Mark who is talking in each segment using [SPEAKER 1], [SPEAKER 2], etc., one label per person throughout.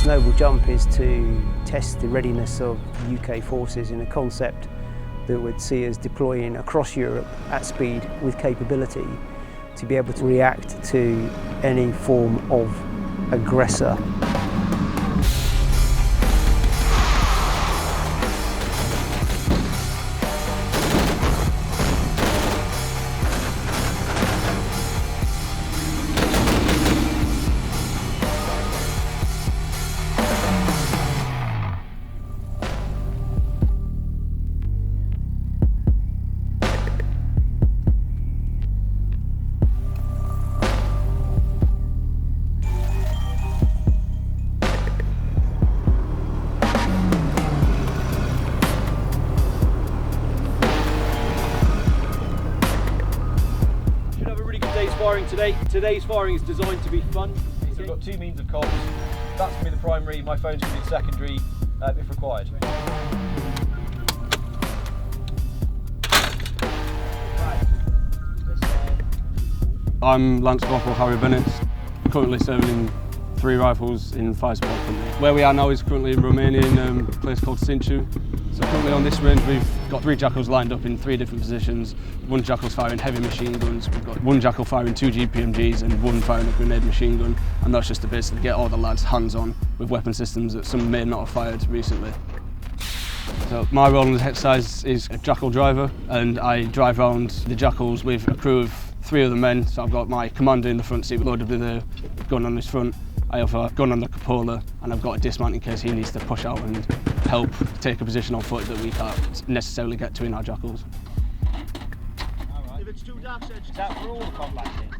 [SPEAKER 1] This noble jump is to test the readiness of UK forces in a concept that would see us deploying across Europe at speed with capability to be able to react to any form of aggressor.
[SPEAKER 2] Today's firing is designed to be fun. So we've got two means of comms. That's going to be the primary, my phone's going to be the secondary if required.
[SPEAKER 3] I'm Lance Corporal Harry BENNETTS, currently serving in 3 rifles in Fire Support Company. Where we are now is currently in Romania in a place called Cincu. So currently on this range we've got 3 jackals lined up in 3 different positions. 1 jackal's firing heavy machine guns, we've got 1 jackal firing 2 GPMGs and 1 firing a grenade machine gun. And that's just to basically get all the lads hands-on with weapon systems that some may not have fired recently. So my role in this exercise is a jackal driver, and I drive around the jackals with a crew of 3 other men. So I've got my commander in the front seat loaded with a gun on his front. I have a gun on the cupola, and I've got a dismount in case he needs to push out and help take a position on foot that we can't necessarily get to in our jackals.
[SPEAKER 2] Right. If it's too dark, is that for all the combat teams?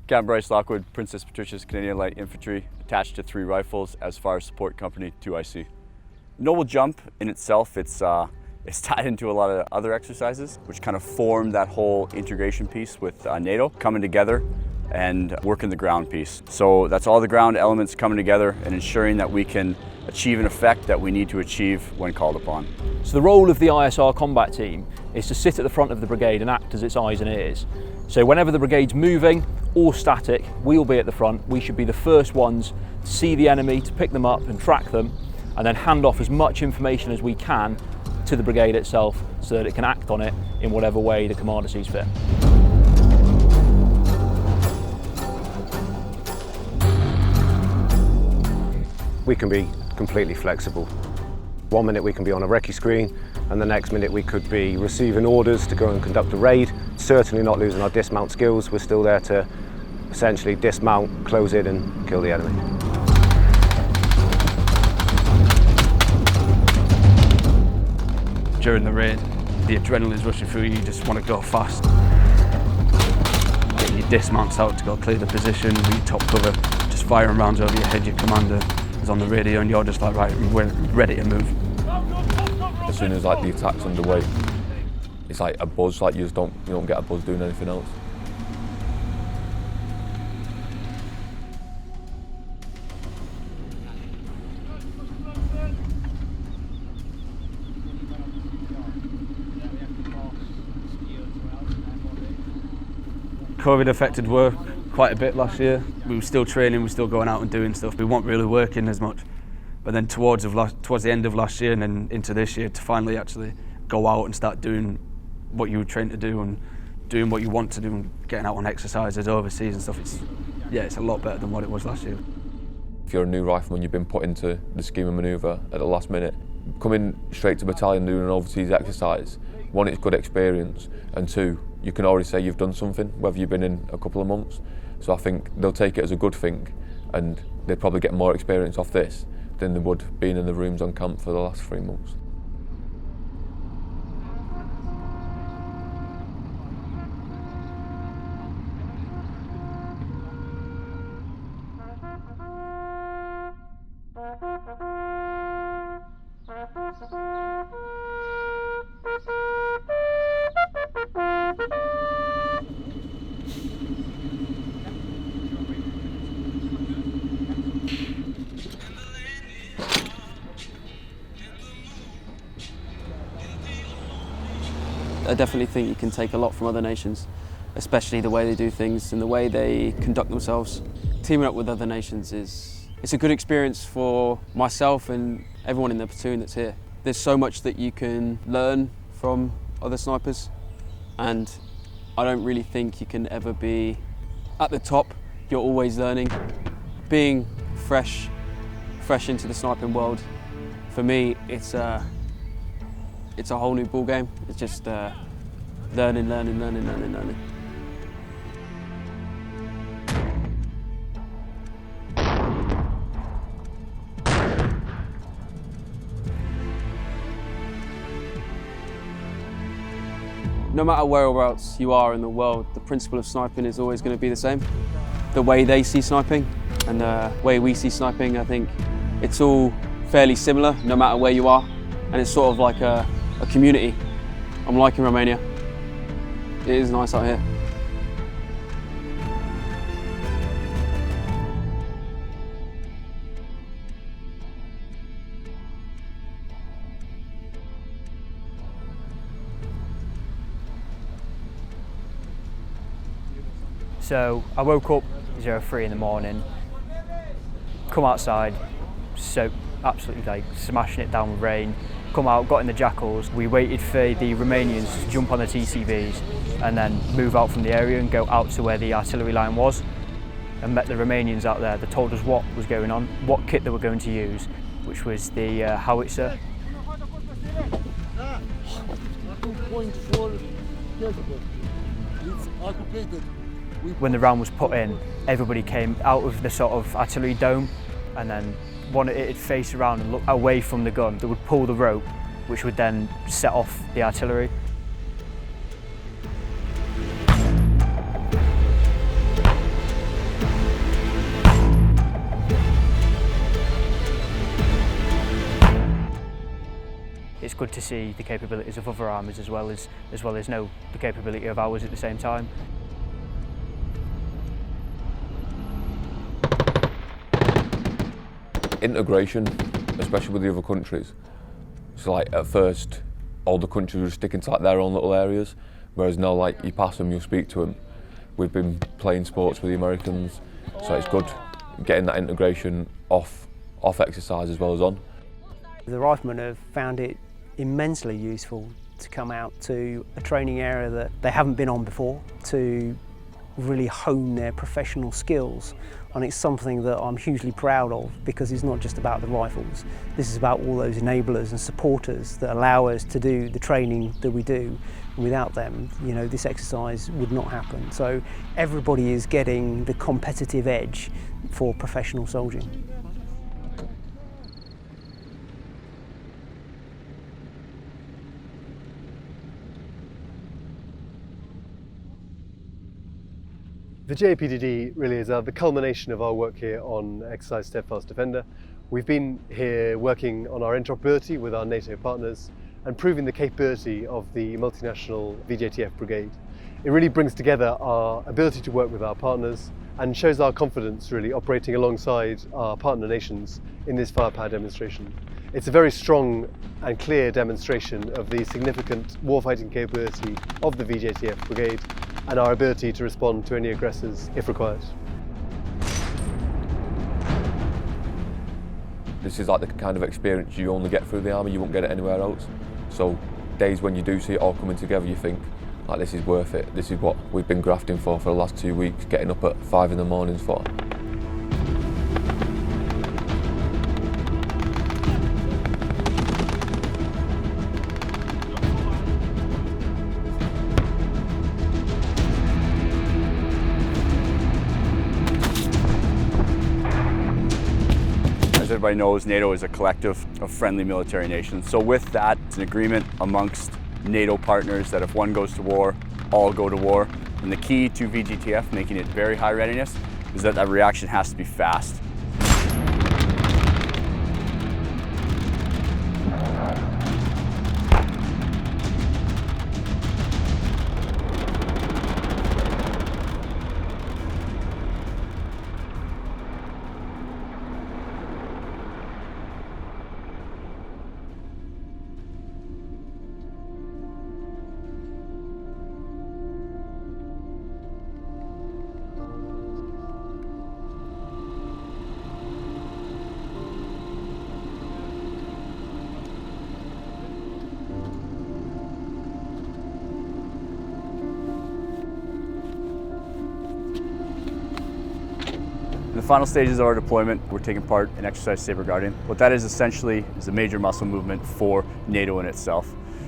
[SPEAKER 4] Captain Bryce Lockwood, Princess Patricia's Canadian Light Infantry, attached to 3 rifles as Fire Support Company 2IC. Noble jump in itself, it's tied into a lot of other exercises, which kind of form that whole integration piece with NATO, coming together and working the ground piece. So that's all the ground elements coming together and ensuring that we can achieve an effect that we need to achieve when called upon.
[SPEAKER 5] So the role of the ISR combat team is to sit at the front of the brigade and act as its eyes and ears. So whenever the brigade's moving or static, we'll be at the front. We should be the first ones to see the enemy, to pick them up and track them, and then hand off as much information as we can to the brigade itself so that it can act on it in whatever way the commander sees fit.
[SPEAKER 6] We can be completely flexible. 1 minute we can be on a recce screen, and the next minute we could be receiving orders to go and conduct a raid. Certainly not losing our dismount skills. We're still there to essentially dismount, close in and kill the enemy.
[SPEAKER 3] During the raid, the adrenaline's rushing through you, just want to go fast. Getting your dismounts out to go clear the position, be top cover, just firing rounds over your head. Your commander is on the radio and you're just like, right, we're ready to move.
[SPEAKER 7] As soon as like the attack's underway, it's like a buzz, like you don't get a buzz doing anything else.
[SPEAKER 3] COVID affected work quite a bit last year. We were still training, we were still going out and doing stuff. We weren't really working as much. But then towards the end of last year and then into this year, to finally actually go out and start doing what you were trained to do and doing what you want to do and getting out on exercises overseas and stuff, it's a lot better than what it was last year.
[SPEAKER 7] If you're a new rifleman, you've been put into the scheme of manoeuvre at the last minute. Coming straight to battalion doing an overseas exercise, 1, it's good experience, and 2, you can already say you've done something, whether you've been in a couple of months. So I think they'll take it as a good thing, and they'll probably get more experience off this than they would being in the rooms on camp for the last 3 months.
[SPEAKER 8] I definitely think you can take a lot from other nations, especially the way they do things and the way they conduct themselves. teaming up with other nations it's a good experience for myself and everyone in the platoon that's here. There's so much that you can learn from other snipers, and I don't really think you can ever be at the top. You're always learning. Being fresh into the sniping world, for me, it's a whole new ball game. It's just learning. No matter whereabouts you are in the world, the principle of sniping is always going to be the same. The way they see sniping and the way we see sniping, I think it's all fairly similar no matter where you are, and it's sort of like a community. I'm liking Romania. It is nice out here.
[SPEAKER 9] So I woke up 03 in the morning, come outside, soaked, absolutely like smashing it down with rain, come out, got in the jackals. We waited for the Romanians to jump on the TCVs and then move out from the area and go out to where the artillery line was, and met the Romanians out there. They told us what was going on, what kit they were going to use, which was the howitzer. When the round was put in, everybody came out of the sort of artillery dome, and then it'd face around and look away from the gun. They would pull the rope, which would then set off the artillery. It's good to see the capabilities of other armies as well as know the capability of ours at the same time.
[SPEAKER 7] Integration, especially with the other countries. So like at first, all the countries were sticking to like their own little areas, whereas now like you pass them, you'll speak to them. We've been playing sports with the Americans, so it's good getting that integration off exercise as well as on.
[SPEAKER 1] The riflemen have found it immensely useful to come out to a training area that they haven't been on before, to really hone their professional skills. And it's something that I'm hugely proud of, because it's not just about the rifles. This is about all those enablers and supporters that allow us to do the training that we do. And without them, this exercise would not happen. So everybody is getting the competitive edge for professional soldiering.
[SPEAKER 10] The JPDD really is the culmination of our work here on Exercise Steadfast Defender. We've been here working on our interoperability with our NATO partners and proving the capability of the multinational VJTF brigade. It really brings together our ability to work with our partners and shows our confidence really operating alongside our partner nations in this firepower demonstration. It's a very strong and clear demonstration of the significant warfighting capability of the VJTF brigade and our ability to respond to any aggressors if required.
[SPEAKER 7] This is like the kind of experience you only get through the army, you won't get it anywhere else. So days when you do see it all coming together, you think, like, this is worth it. This is what we've been grafting for the last 2 weeks, getting up at 5 in the mornings for.
[SPEAKER 4] As everybody knows, NATO is a collective of friendly military nations. So with that, it's an agreement amongst NATO partners that if one goes to war, all go to war. And the key to VJTF making it very high readiness is that that reaction has to be fast. final stages of our deployment, we're taking part in exercise Saber Guardian. What that is essentially is a major muscle movement for NATO in itself.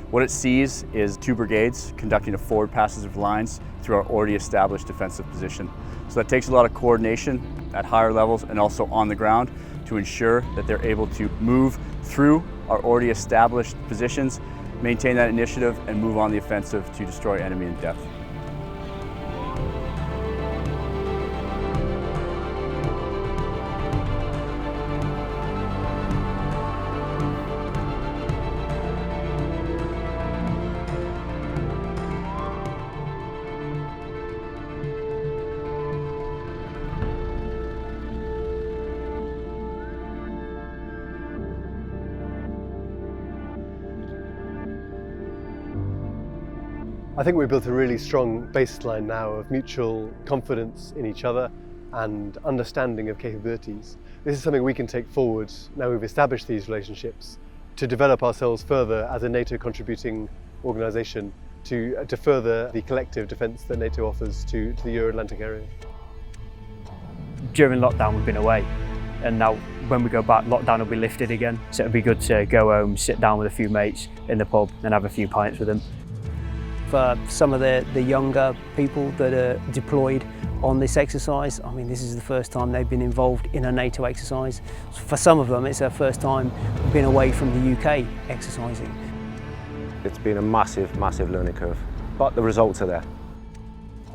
[SPEAKER 4] What it sees is 2 brigades conducting a forward passage of lines through our already established defensive position. So that takes a lot of coordination at higher levels and also on the ground to ensure that they're able to move through our already established positions, maintain that initiative, and move on the offensive to destroy enemy in depth.
[SPEAKER 10] I think we've built a really strong baseline now of mutual confidence in each other and understanding of capabilities. This is something we can take forward now we've established these relationships to develop ourselves further as a NATO contributing organisation to further the collective defence that NATO offers to the Euro-Atlantic area.
[SPEAKER 9] During lockdown we've been away, and now when we go back lockdown will be lifted again, so it'll be good to go home, sit down with a few mates in the pub and have a few pints with them.
[SPEAKER 1] For some of the younger people that are deployed on this exercise, I mean, this is the first time they've been involved in a NATO exercise. For some of them, it's their first time being away from the UK exercising.
[SPEAKER 6] It's been a massive, massive learning curve, but the results are there.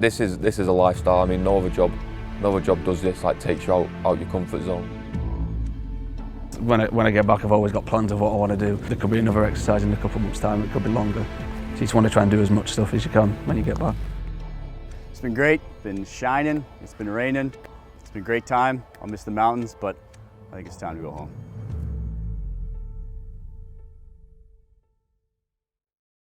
[SPEAKER 7] This is a lifestyle. I mean, no other job does this, like takes you out your comfort zone.
[SPEAKER 3] When I get back, I've always got plans of what I want to do. There could be another exercise in a couple of months' time, it could be longer. So you just want to try and do as much stuff as you can when you get back.
[SPEAKER 4] It's been great, it's been shining, it's been raining, it's been a great time. I'll miss the mountains, but I think it's time to go home.